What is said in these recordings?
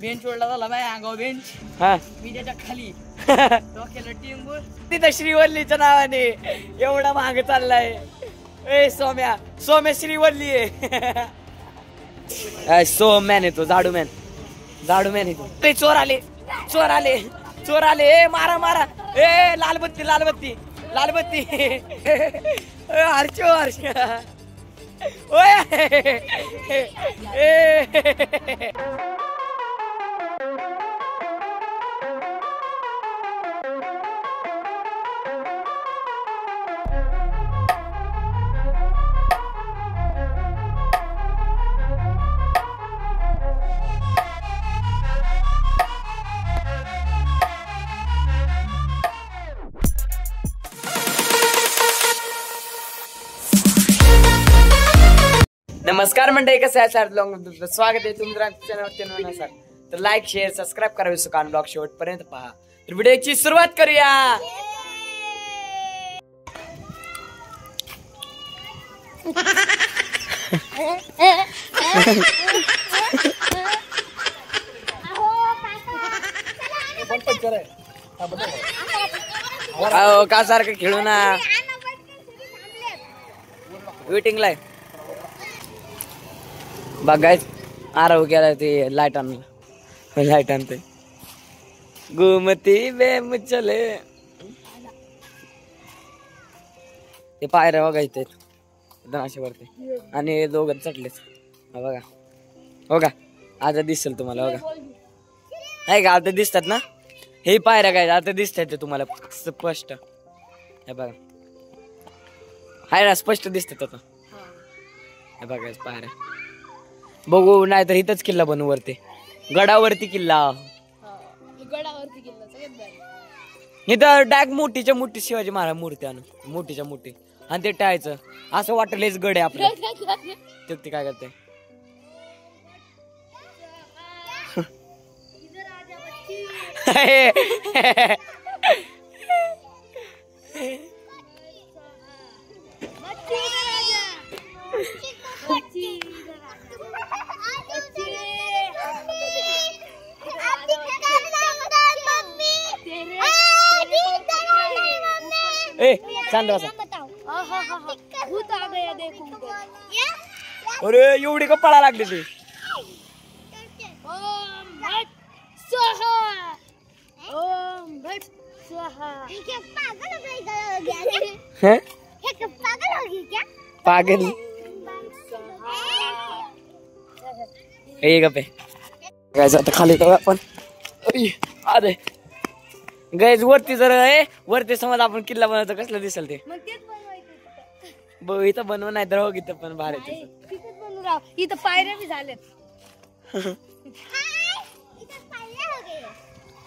Bench ओढला झाला माझ्या अंगावर बेंच. हा मी त्याच्या खाली डोक्याला टिंबूर. तिथं श्रीवल्लीच्या नावाने एवढा महाग चाललाय. ए सोम्या श्रीवल्ली आहे. सोम्यान येतो झाडू मॅन येतो. ते चोर आले. ए मारा ए लालबत्ती हर्ष ओय नमस्कार मंडळी, कसं आहे तुमचं स्वागत आहे तुमच्या चॅनलवरती. तर लाईक शेअर सबस्क्राईब करा विसुकान ब्लॉग शेवटपर्यंत पहा. तर व्हिडिओची सुरुवात करूया. का सारखं खेळू ना वेटिंगला बघायच. आरव केला ते लाईट आणते. घुमती बेमुचले ते पायऱ्या बघायचे एकदम असे वरती आणि दोघं चटलेच. बघा हो का आता दिसेल तुम्हाला. बघा नाही का आता दिसतात ना हे पायऱ्या काय आता दिसतात ते तुम्हाला स्पष्ट. हे बघा हाय ना स्पष्ट दिसतात आता. हे बघा पायऱ्या बघू. नाही तर इथंच किल्ला बनवू वरती गडावरती किल्ला. इथं डाग मोठीच्या मोठी शिवाजी महाराज मूर्ती आणू मोठीच्या मोठी आणि ते टाळायचं असं वाटलेच गड आहे आपलं. ते काय करते अरे एवढी का पळा लागली ती. पागल गपे आता खाली जाऊ आपण. अरे गाईज वरती जर वरती समज आपण किल्ला बनवतो कसलं दिसेल ते. इथं बनव नाही तर हो इथं पण भारी इथं पायऱ्या बी झाल्यात.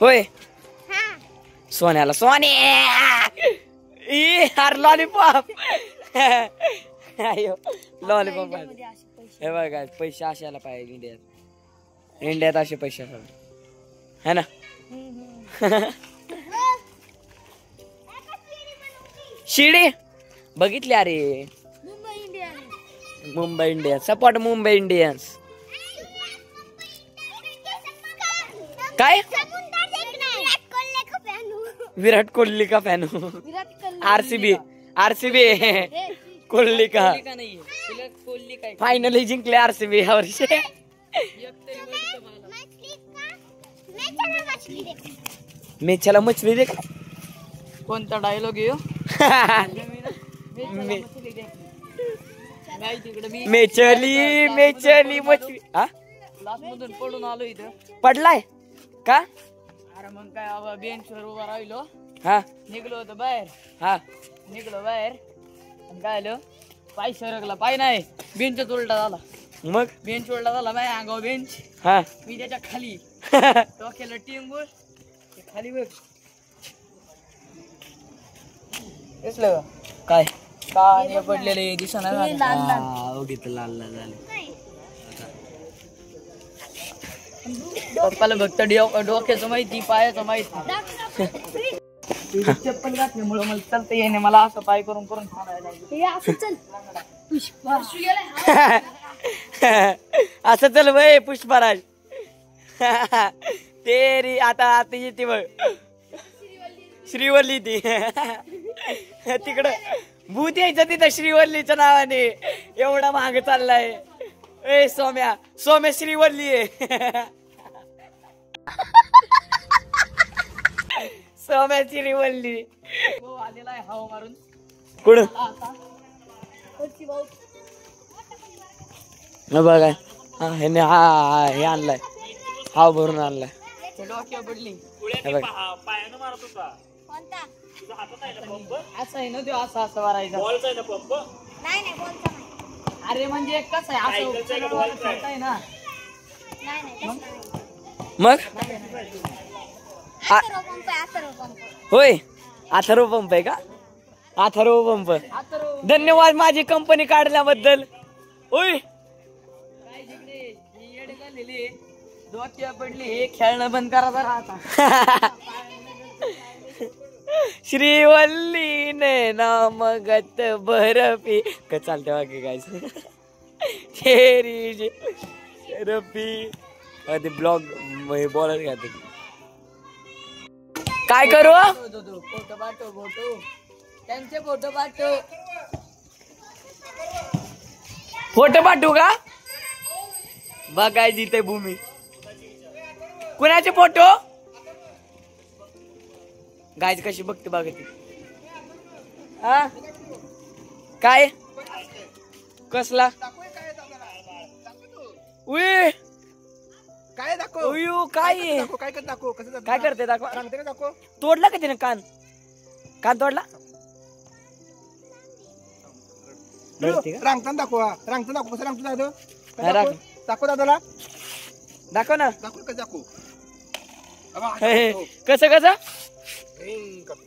होय सोन्याला सोने लॉलीपॉप लॉलीपॉप. हे बघा पैसे असायला पाहिजे इंडियात असे पैसे है ना. शिडी बघितली अरे. Mumbai Indians support Mumbai Indians. काय विराट कोहली का फॅन. आरसीबी कोहली का फायनली जिंकले आरसीबी या वर्षी. मेछाला मछली दे. कोणता डायलॉग येऊ मेचली मछली. हा क्लास मधून पडून आलो इथं. पडलाय का. अरे मग काय बेंचवर उभा राहिलो. हा निघलो होतो बाहेर. हा निघलो बाहेर काय आलो पाय सरकला. पाय नाही बेंचच उलटा झाला. मग बेंच ओढला झाला माझ्या अंगावर बेंच. हा मी त्याच्या खाली डोक्याला टिंबूर खाली बघ दिसलं काय काय पडलेले दिसना. बघितलं लाल लाल झाले. पप्पाला फक्त डोक्याचं माहिती पायाचं माहिती. चप्पल घातल्यामुळे मला चालता येणे. मला असं पाय करून करून असं चल वय पुष्पराज. तेरी आता येते बघ श्रीवल्ली ती तिकडं भूत यायचं तिथं श्रीवल्लीच्या नावाने एवढा महाग चाललाय. ए सोम्या श्रीवल्ली आहे. सोम्या श्रीवल्ली आलेला आहे हवा मारून. कुठं बघा हे आणलाय हाव भरून आणलाय. डोक्यावर पडली. हे बघ असं आहे ना ते असं मारायचं. अरे म्हणजे कसं आहे असं आहे ना. मग होय अथर्व पंप आहे का? अथर्व पंप. धन्यवाद माझी कंपनी काढल्याबद्दल. होय डोक्या पडली हे खेळणं बंद करा जरा आता. श्रीवल्ली ने नामगत बर्फी का चालते वागे काय चेरी रफी ते ब्लॉग बोलत घालते. काय करू फोटो पाठव फोटो त्यांचे फोटो पाठव. फोटो पाठवू का? बघायची ते भूमी कुणाचे फोटो गायच कशी बघते बघ ती. हा काय कसला उय काय दाखव उयू काय काय कर दाखव कसं काय करते दाखवा. सांगते का दाखव. तोडला का तिने कान तोडला. रांगताना दाखव रांगताना दाखव कसं रांगतो हा, दादा रांग. दाखव दादाला दाखव ना दाखव कसं दाखव. कसं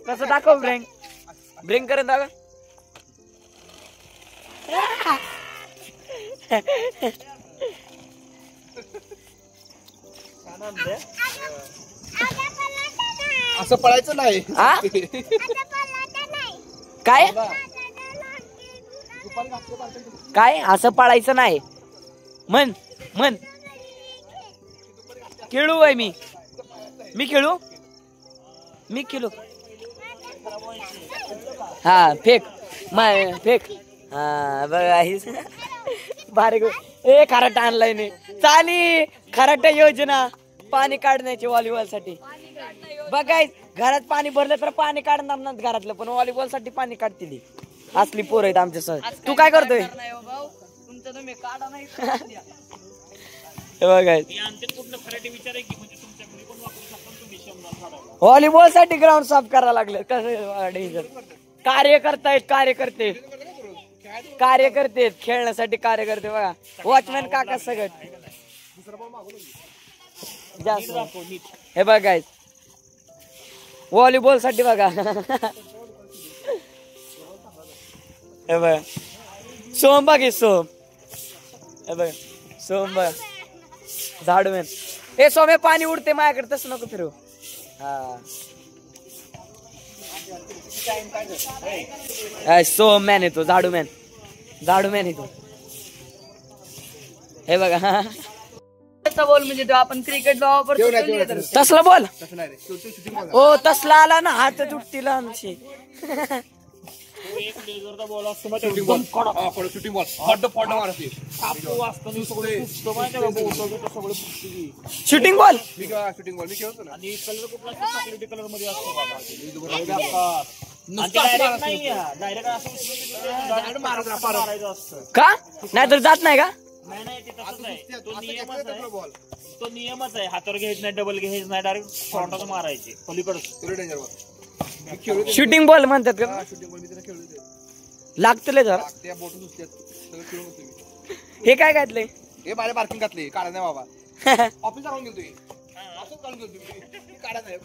कसं दाखव ब्रेंग करत दाखव. असं पळायचं नाही. हा काय काय असं पळायचं नाही. म्हण खेळू आहे मी खेळू हा फेक हा बघा बारीक. ए खराटा आणलाय ने चाली खराटा योजना पाणी काढण्याची व्हॉलीबॉल साठी. बघाय घरात पाणी भरलं तर पाणी काढणार ना घरातलं पण व्हॉलीबॉल साठी पाणी काढतील. असली पोरं आहेत आमच्या सर. तू काय करतोय? तुमचं तुम्ही काढा नाही. बघाय व्हॉलीबॉल साठी ग्राउंड साफ करायला लागले. कसं कार्यकर्ते खेळण्यासाठी कार्यकर्ते बघा. वॉचमॅन काका सगळं जास्त. हे बघा व्हॉलीबॉल साठी बघा. हे बघा सोम बघ सोम. हे बघ सोम बघ झाडू मॅन. हे सोमे पाणी उडते माझ्याकडे तसं नको फिरू. हा सोम मॅन येतो झाडू मॅन येतो. हे बघा बोल म्हणजे तो आपण क्रिकेट वापरतो तसला बोल. तसं नाही रे शूटिंग बॉल. ओ तसला आला ना हात तुटतील आमची. शूटिंग बॉल फॉड मारते. शूटिंग बॉल मी शूटिंग बॉल मी खेळतो ना. आणि कलर कुठला चॉकलेटी कलर मध्ये असतो बघा. डायरेक्ट असं मारायचं असतं. का नाहीतर जात नाही का? नाही ते तसंच आहे. तो नियमच आहे. हातावर घ्यायचं नाही डबल घ्यायचं नाही डायरेक्ट शॉर्टात मारायचे पलीकडे. डेंजर बॉल मी खेळतो. शूटिंग बॉल म्हणतात का? शूटिंग बॉल मी त्याला खेळतो. लागतले जरा. त्या बोटून दुसऱ्या सगळं खेळून होतो मी. हे काय घातलंय? हे माझ्या पार्किंग घातले काढा नाही बाबा. ऑफिस काढून गेलो असंच काढून गेलो काढा नाही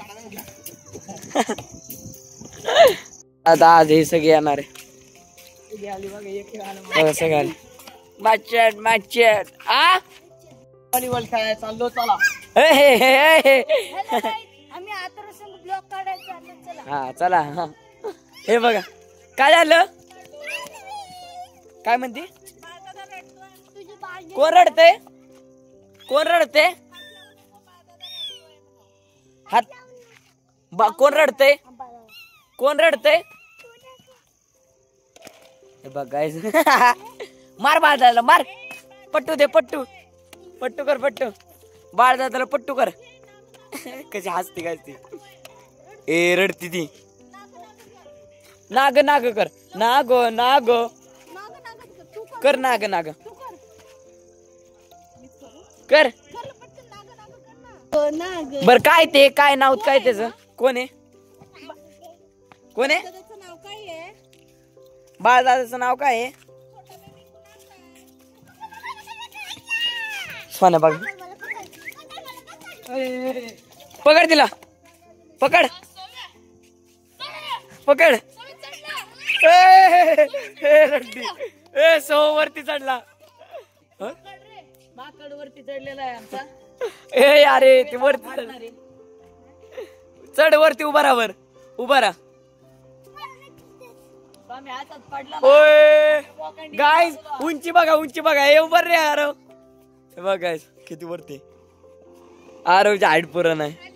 आता आज हे सगळे येणार आहे. सगळं मॅचेट आ व्हॉलीबॉल खेळायला चाललो. चला आम्ही आता ब्लॉक काढायचा. चला हा चला. हे बघा काय झालं काय म्हणते? तुझी बाजू कोण रडते हात कोण रडतय कोण रडतय हे बघ गाईज मार बाळ दादाला मार पट्टू दे पट्टू पट्टू कर पट्टू बाळ दादाला पट्टू कर कशी हसती काय ती ए रडती ती नाग नाग कर नागो नागो कर नाग नाग कर बर काय ते काय नाव काय त्याच कोण आहे कोण आहे नाव काय आहे बाळदादाचं नाव काय आहे सोन्या बघ पकड तिला पकड पकड ए सो वरती चढला माकड वरती चढलेला आहे आमचा ए अरे ते वरती चढ वरती उभा राहा वर उभा राहा स्वामी हातात पडला ओय गाईज उंची बघा हे उभं रे आरव हे बघ गाईज किती वरती आरवची हाईट पुरण आहे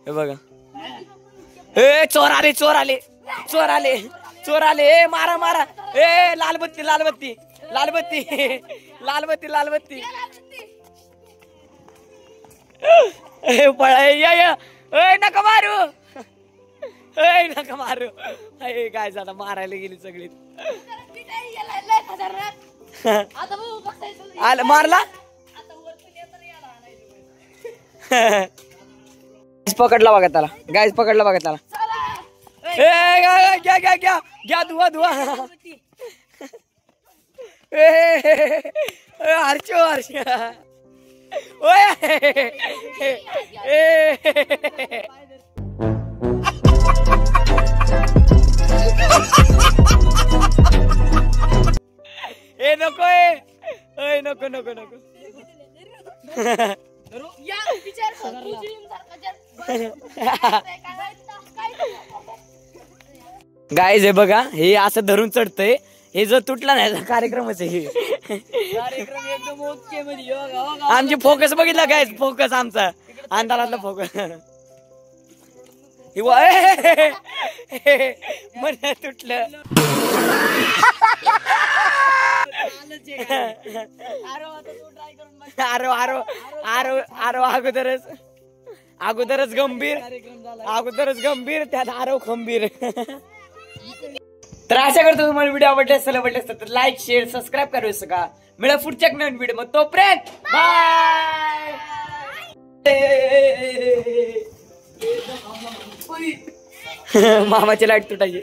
हे बघा ए चोर आले चोर आले चोर आले चोर आले ए मारा मारा ए लालबत्ती लालबत्ती लालबत्ती लालबत्ती लालबत्ती ए पळा या ए नका मारू ए नका मारू ए काय झालं मारायला गेली सगळी आता बघू बघायचं आलं मारला आता वरतून येताना याला आणायचं गाईज पकडला बघा त्याला गाईज पकडला बघा त्याला ए घ्या घ्या घ्या घ्या धुवा धुवा हर्षो हर्ष ओय ए नको ए नको नको नको या विचार गाईज हे बघा हे असं धरून चढतंय हे जर तुटला नाही कार्यक्रमच आहे कार्यक्रम एकदम ओके मध्ये बघा आमची फोकस बघितला गाईज फोकस आमचा अंधारातला फोकस मन तुटलं आरो आरो आरो आरो अगोदरच गंभीर त्यात आरो खंबीर तर आशा करतो तुम्हाला व्हिडिओ आवडले असेल तर लाईक शेअर सबस्क्राईब करू विसरू मिळा पुढच्या नवीन व्हिडिओ मग तोपर्यंत बाय मामाची लाईट तुटायची